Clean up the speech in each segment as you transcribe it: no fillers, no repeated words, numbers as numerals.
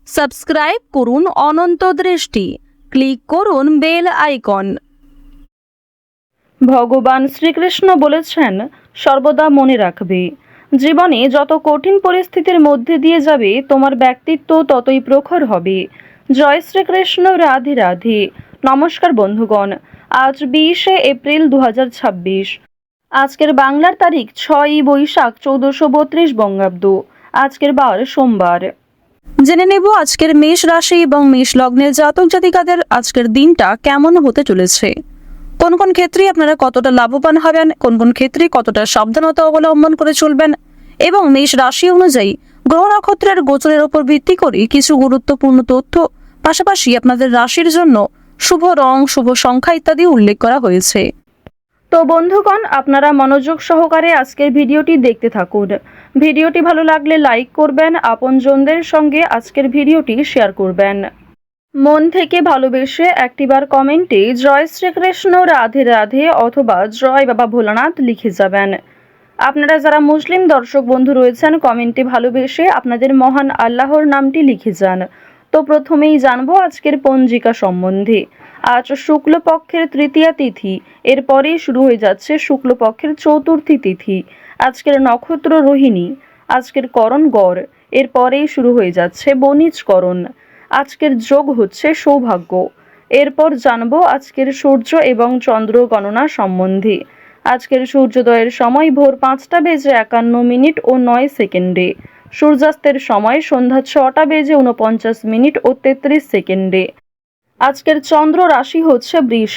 Subscribe করুন অনন্ত দৃষ্টি, click করুন বেল আইকন। ভগবান শ্রীকৃষ্ণ বলেছেন, সর্বদা মনে রাখবে, জীবনে যত কঠিন পরিস্থিতির মধ্যে দিয়ে যাবে তোমার ব্যক্তিত্ব ততই প্রখর হবে। জয় শ্রীকৃষ্ণ, রাধে রাধে। নমস্কার বন্ধুগণ, আজ 20শে এপ্রিল 2026। আজকের বাংলার তারিখ 6ই বৈশাখ 1432 বঙ্গাব্দ। আজকের বার সোমবার। জেনে নেব আজকের মেষ রাশি এবং মেষ লগ্নের জাতক জাতিকাদের আজকের দিনটা কেমন হতে চলেছে। কোন কোন ক্ষেত্রে আপনারা কতটা লাভবান হবেন, কোন কোন ক্ষেত্রে কতটা সাবধানতা অবলম্বন করে চলবেন, এবং মেষ রাশি অনুযায়ী গ্রহ নক্ষত্রের গোচরের উপর ভিত্তি করে কিছু গুরুত্বপূর্ণ তথ্য, পাশাপাশি আপনাদের রাশির জন্য শুভ রং, শুভ সংখ্যা ইত্যাদি উল্লেখ করা হয়েছে। তো বন্ধুগণ, আপনারা মনোযোগ সহকারে আজকের ভিডিওটি দেখতে থাকুন। ভিডিওটি ভালো লাগলে লাইক করবেন, আপনজনদের সঙ্গে আজকের ভিডিওটি শেয়ার করবেন। মন থেকে ভালোবেসে একটিবার কমেন্টে জয় শ্রীকৃষ্ণ, রাধে রাধে অথবা জয় বাবা ভোলানাথ লিখে যাবেন। আপনারা যারা মুসলিম দর্শক বন্ধু রয়েছেন, কমেন্টে ভালোবেসে আপনাদের মহান আল্লাহর নামটি লিখে যান। তো প্রথমেই জানবো আজকের পঞ্জিকা সম্বন্ধে। আজ শুক্লপক্ষের তৃতীয়া তিথি, এরপরেই শুরু হয়ে যাচ্ছে শুক্লপক্ষের চতুর্থী তিথি। আজকের নক্ষত্র রোহিণী, আজকের করণ গড়, এরপরেই শুরু হয়ে যাচ্ছে বণিজ করণ। আজকের যোগ হচ্ছে সৌভাগ্য। এরপর জানবো আজকের সূর্য এবং চন্দ্র গণনা সম্বন্ধে। আজকের সূর্যোদয়ের সময় ভোর 5টা বেজে 51 মিনিট ও 9 সেকেন্ডে। সূর্যাস্তের সময় সন্ধ্যা 6টা বেজে 49 মিনিট ও 33 সেকেন্ডে। আজকের চন্দ্র রাশি হচ্ছে বৃষ।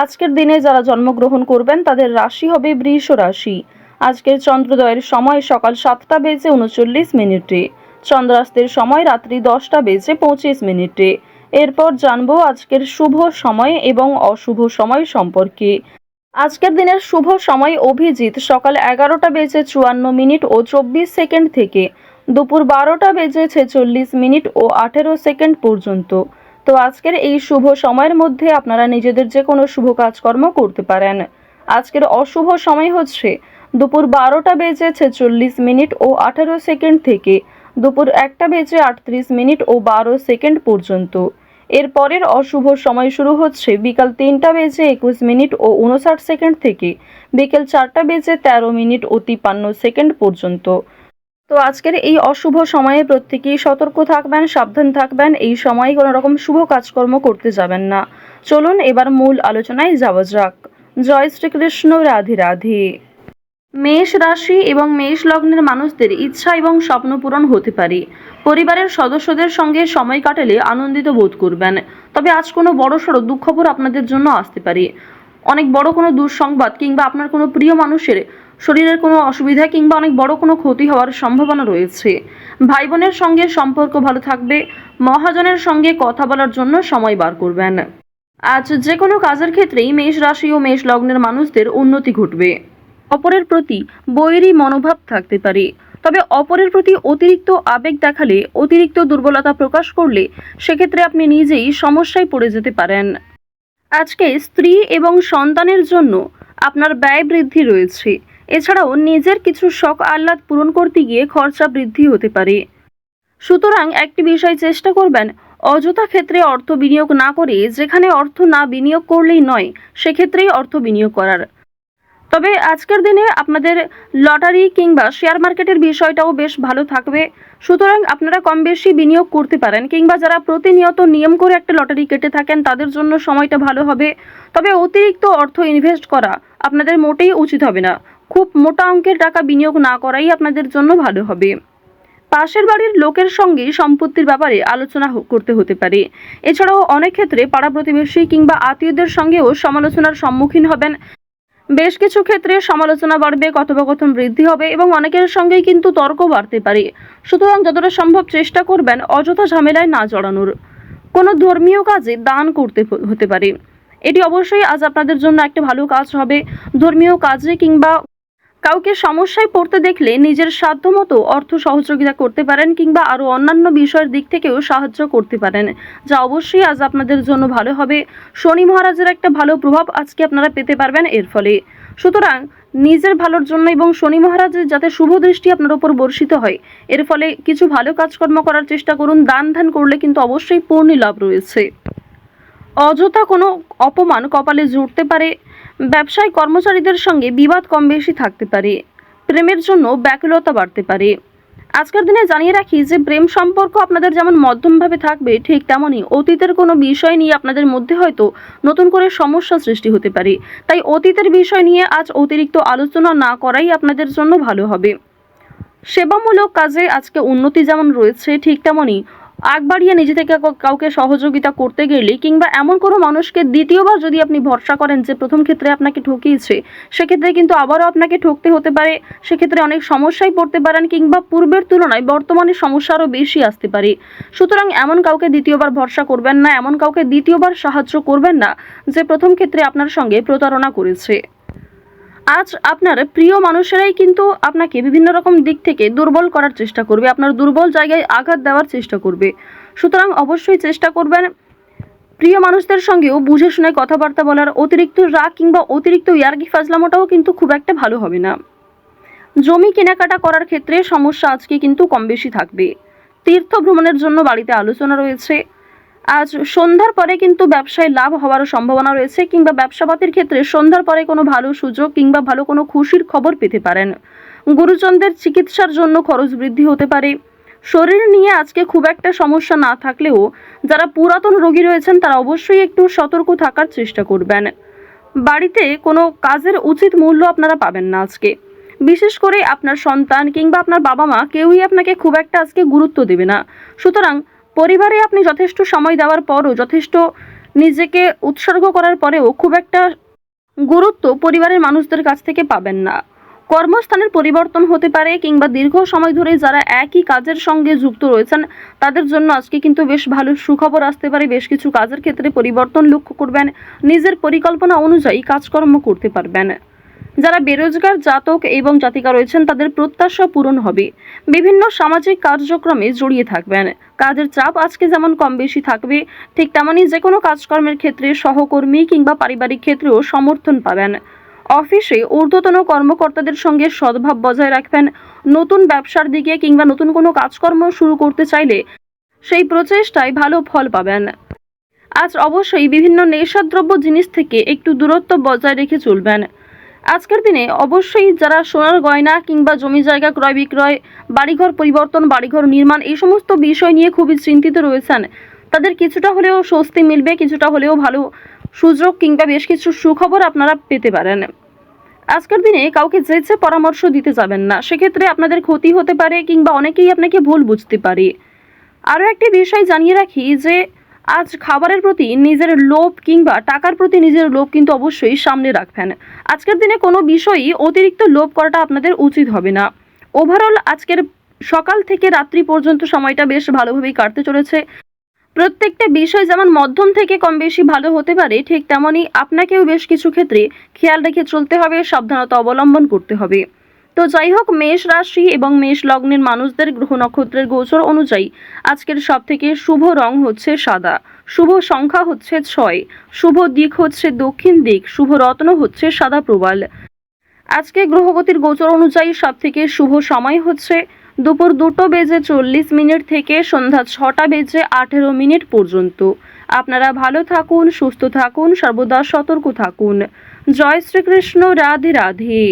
আজকের দিনে যারা জন্মগ্রহণ করবেন তাদের রাশি হবে বৃষ রাশি। আজকের চন্দ্রোদয়ের সময় সকাল 7টা বেজে 39 মিনিটে। চন্দ্রাস্তের সময় রাত্রি 10টা বেজে 25 মিনিটে। এরপর জানবো আজকের শুভ সময় এবং অশুভ সময় সম্পর্কে। আজকের দিনের শুভ সময় অভিজিৎ সকাল 11টা বেজে 54 মিনিট ও 24 সেকেন্ড থেকে দুপুর 12টা বেজে 46 মিনিট ও 18 সেকেন্ড পর্যন্ত। তো আজকের এই শুভ সময়ের মধ্যে আপনারা নিজেদের যে কোনো শুভ কাজকর্ম করতে পারেন। আজকের অশুভ সময় হচ্ছে দুপুর 12টা বেজে 46 মিনিট ও 18 সেকেন্ড থেকে দুপুর 1টা বেজে 38 মিনিট ও 12 সেকেন্ড পর্যন্ত। এর পরের অশুভ সময় শুরু হচ্ছে বিকাল 3টা বেজে 21 মিনিট ও 59 সেকেন্ড থেকে বিকেল 4টা বেজে 13 মিনিট ও 53 সেকেন্ড পর্যন্ত। তো আজকের এই অশুভ সময়ে প্রত্যেকেই সতর্ক থাকবেন, সাবধান থাকবেন। এই সময় কোনো রকম শুভ কাজকর্ম করতে যাবেন না। চলুন এবার মূল আলোচনায় যাওয়া যাক। জয় শ্রীকৃষ্ণ, রাধে রাধে। মেষ রাশি এবং মেষ লগ্নের মানুষদের ইচ্ছা এবং স্বপ্ন পূরণ হতে পারে। পরিবারের সদস্যদের সঙ্গে সময় কাটালে আনন্দিত বোধ করবেন। তবে আজ কোনো বড়সড় দুঃখবর আপনাদের জন্য আসতে পারে। অনেক বড় কোনো দুঃসংবাদ কিংবা আপনার কোনো প্রিয় মানুষের শরীরের কোনো অসুবিধা কিংবা অনেক বড় কোনো ক্ষতি হওয়ার সম্ভাবনা রয়েছে। ভাই বোনের সঙ্গে সম্পর্ক ভালো থাকবে। মহাজনের সঙ্গে কথা বলার জন্য সময় বার করবেন। আজ যে কোনো কাজের ক্ষেত্রেই মেষ রাশি ও মেষ লগ্নের মানুষদের উন্নতি ঘটবে। অপরের প্রতি বৈরী মনোভাব থাকতে পারে। তবে অপরের প্রতি অতিরিক্ত আবেগ দেখালে, অতিরিক্ত দুর্বলতা প্রকাশ করলে সেক্ষেত্রে আপনি নিজেই সমস্যায় পড়ে যেতে পারেন। আজকে স্ত্রী এবং সন্তানের জন্য আপনার ব্যয় বৃদ্ধি রয়েছে। এছাড়াও নিজের কিছু শখ আহ্লাদ পূরণ করতে গিয়ে খরচা বৃদ্ধি হতে পারে। সুতরাং একটি বিষয় চেষ্টা করবেন, অযথা ক্ষেত্রে অর্থ বিনিয়োগ না করে যেখানে অর্থ না বিনিয়োগ করলেই নয় সেক্ষেত্রেই অর্থ বিনিয়োগ করার। তবে আজকের দিনে আপনাদের লটারি কিংবা শেয়ার মার্কেটের বিষয়টাও বেশ ভালো থাকবে। সুতরাং আপনারা কম বেশি বিনিয়োগ করতে পারেন, কিংবা যারা প্রতিনিয়ত নিয়ম করে একটা লটারি কেটে থাকেন তাদের জন্য সময়টা ভালো হবে। তবে অতিরিক্ত অর্থ ইনভেস্ট করা আপনাদের মোটেই উচিত হবে না। খুব মোটা অঙ্কের টাকা বিনিয়োগ না করাই আপনাদের জন্য ভালো হবে। পাশের বাড়ির লোকের সঙ্গে সম্পত্তির ব্যাপারে আলোচনা করতে হতে পারে। এছাড়াও অনেক ক্ষেত্রে পাড়া প্রতিবেশী কিংবা আত্মীয়দের সঙ্গেও সমালোচনার সম্মুখীন হবেন। বেশ কিছু ক্ষেত্রে সমালোচনা বাড়বে, কথোপকথন বৃদ্ধি হবে এবং অনেকের সঙ্গেই কিন্তু তর্ক বাড়তে পারে। সুতরাং যতটা সম্ভব চেষ্টা করবেন অযথা ঝামেলায় না জড়ানোর। কোনো ধর্মীয় কাজে দান করতে হতে পারে। এটি অবশ্যই আজ আপনাদের জন্য একটা ভালো কাজ হবে। ধর্মীয় কাজে কিংবা কাউকে সমস্যায় পড়তে দেখলে নিজের সাধ্যমতো অর্থ সহযোগিতা করতে পারেন কিংবা আরও অন্যান্য বিষয়ের দিক থেকেও সাহায্য করতে পারেন, যা অবশ্যই আজ আপনাদের জন্য ভালো হবে। শনি মহারাজের একটা ভালো প্রভাব আজকে আপনারা পেতে পারবেন এর ফলে। সুতরাং নিজের ভালোর জন্য এবং শনি মহারাজের যাতে শুভ দৃষ্টি আপনার উপর বর্ষিত হয়, এর ফলে কিছু ভালো কাজকর্ম করার চেষ্টা করুন। দান ধ্যান করলে কিন্তু অবশ্যই পূর্ণ লাভ রয়েছে। অযথা কোনো অপমান কপালে জুটতে পারে। ব্যবসায় কর্মচারীদের সঙ্গে বিবাদ কম বেশি থাকতে পারে। প্রেমের জন্য ব্যাকুলতা বাড়তে পারে। আজকের দিনে জানিয়ে রাখি যে প্রেম সম্পর্ক আপনাদের যেমন মধ্যমভাবে থাকবে, ঠিক তেমনই অতীতের কোনো বিষয় নিয়ে আপনাদের মধ্যে হয়তো নতুন করে সমস্যা সৃষ্টি হতে পারে। তাই অতীতের বিষয় নিয়ে আজ অতিরিক্ত আলোচনা না করাই আপনাদের জন্য ভালো হবে। সেবামূলক কাজে আজকে উন্নতি যেমন রয়েছে, ঠিক তেমনই আগ বাড়িয়ে নিজে থেকে কাউকে সহযোগিতা করতে গেলে কিংবা এমন কোনো মানুষকে দ্বিতীয়বার যদি আপনি ভরসা করেন যে প্রথম ক্ষেত্রে আপনাকে ঠকিয়েছে, সেক্ষেত্রে কিন্তু আবারও আপনাকে ঠকতে হতে পারে। সেক্ষেত্রে অনেক সমস্যায় পড়তে পারেন কিংবা পূর্বের তুলনায় বর্তমানে সমস্যা আরও বেশি আসতে পারে। সুতরাং এমন কাউকে দ্বিতীয়বার ভরসা করবেন না, এমন কাউকে দ্বিতীয়বার সাহায্য করবেন না যে প্রথম ক্ষেত্রে আপনার সঙ্গে প্রতারণা করেছে। আজ আপনার প্রিয় মানুষেরাই কিন্তু আপনাকে বিভিন্ন রকম দিক থেকে দুর্বল করার চেষ্টা করবে, আপনার দুর্বল জায়গায় আঘাত দেওয়ার চেষ্টা করবে। সুতরাং অবশ্যই চেষ্টা করবেন প্রিয় মানুষদের সঙ্গেও বুঝে শুনে কথাবার্তা বলার। অতিরিক্ত রাগ কিংবা অতিরিক্ত ইয়ার্কি ফাজলামোটাও কিন্তু খুব একটা ভালো হবে না। জমি কেনাকাটা করার ক্ষেত্রে সমস্যা আজকে কিন্তু কম বেশি থাকবে। তীর্থ ভ্রমণের জন্য বাড়িতে আলোচনা রয়েছে। আজ সন্ধ্যার পরে কিন্তু ব্যবসায় লাভ হওয়ার সম্ভাবনা রয়েছে কিংবা ব্যবসাপাতির ক্ষেত্রে সন্ধ্যার পরে কোনো ভালো সুযোগ কিংবা ভালো কোনো খুশির খবর পেতে পারেন। গুরুজনদের চিকিৎসার জন্য খরচ বৃদ্ধি হতে পারে। শরীর নিয়ে আজকে খুব একটা সমস্যা না থাকলেও যারা পুরাতন রোগী রয়েছেন তারা অবশ্যই একটু সতর্ক থাকার চেষ্টা করবেন। বাড়িতে কোনো কাজের উচিত মূল্য আপনারা পাবেন না আজকে। বিশেষ করে আপনার সন্তান কিংবা আপনার বাবা মা কেউই আপনাকে খুব একটা আজকে গুরুত্ব দেবে না। সুতরাং পরিবারে আপনি যথেষ্ট সময় দেওয়ার পরও, যথেষ্ট নিজেকে উৎসর্গ করার পরেও খুব একটা গুরুত্ব পরিবারের মানুষদের কাছ থেকে পাবেন না। কর্মস্থানের পরিবর্তন হতে পারে কিংবা দীর্ঘ সময় ধরে যারা একই কাজের সঙ্গে যুক্ত রয়েছেন তাদের জন্য আজকে কিন্তু বেশ ভালো সুখবর আসতে পারে। বেশ কিছু কাজের ক্ষেত্রে পরিবর্তন লক্ষ্য করবেন। নিজের পরিকল্পনা অনুযায়ী কাজকর্ম করতে পারবেন। যারা বেরোজগার জাতক এবং জাতিকা রয়েছেন তাদের প্রত্যাশা পূরণ হবে। বিভিন্ন সামাজিক কার্যক্রমে জড়িয়ে থাকবেন। কাজের চাপ আজকে যেমন কম বেশি থাকবে, ঠিক তেমনই যে কোনো কাজকর্মের ক্ষেত্রে সহকর্মী কিংবা পারিবারিক ক্ষেত্রেও সমর্থন পাবেন। অফিসে ঊর্ধ্বতন কর্মকর্তাদের সঙ্গে সদ্ভাব বজায় রাখবেন। নতুন ব্যবসার দিকে কিংবা নতুন কোনো কাজকর্ম শুরু করতে চাইলে সেই প্রচেষ্টায় ভালো ফল পাবেন। আজ অবশ্যই বিভিন্ন নেশাদ্রব্য জিনিস থেকে একটু দূরত্ব বজায় রেখে চলবেন। আজকের দিনে অবশ্যই যারা সোনার গয়না কিংবা জমি জায়গা ক্রয় বিক্রয়, বাড়িঘর পরিবর্তন, বাড়িঘর নির্মাণ এই সমস্ত বিষয় নিয়ে খুবই চিন্তিত রয়েছেন, তাদের কিছুটা হলেও স্বস্তি মিলবে, কিছুটা হলেও ভালো সুযোগ কিংবা বেশ কিছু সুখবর আপনারা পেতে পারেন। আজকের দিনে কাউকে যেচে পরামর্শ দিতে যাবেন না, সেক্ষেত্রে আপনাদের ক্ষতি হতে পারে কিংবা অনেকেই আপনাকে ভুল বুঝতে পারে। আরও একটি বিষয় জানিয়ে রাখি যে আজ খাবারের প্রতি নিজের লোভ কিংবা টাকার প্রতি নিজের লোভ কিন্তু অবশ্যই সামনে রাখবেন। আজকের দিনে কোনো বিষয়ই অতিরিক্ত লোভ করাটা আপনাদের উচিত হবে না। ওভারঅল আজকের সকাল থেকে রাত্রি পর্যন্ত সময়টা বেশ ভালোভাবেই কাটতে চলেছে। প্রত্যেকটা বিষয় যেমন মধ্যম থেকে কম বেশি ভালো হতে পারে, ঠিক তেমনই আপনাকেও বেশ কিছু ক্ষেত্রে খেয়াল রেখে চলতে হবে, সাবধানতা অবলম্বন করতে হবে। তো যাই হোক, মেষ রাশি এবং মেষ লগ্নের মানুষদের গ্রহ নক্ষত্রের গোচর অনুযায়ী আজকের সবথেকে শুভ রং হচ্ছে সাদা, শুভ সংখ্যা হচ্ছে 6, শুভ দিক হচ্ছে দক্ষিণ দিক, শুভ রত্ন হচ্ছে সাদা প্রবাল। আজকে গ্রহগতির গোচর অনুযায়ী সবথেকে শুভ সময় হচ্ছে দুপুর 2:40 থেকে সন্ধ্যা 6:18 পর্যন্ত। আপনারা ভালো থাকুন, সুস্থ থাকুন, সর্বদা সতর্ক থাকুন। জয় শ্রীকৃষ্ণ। রাধে রাধে।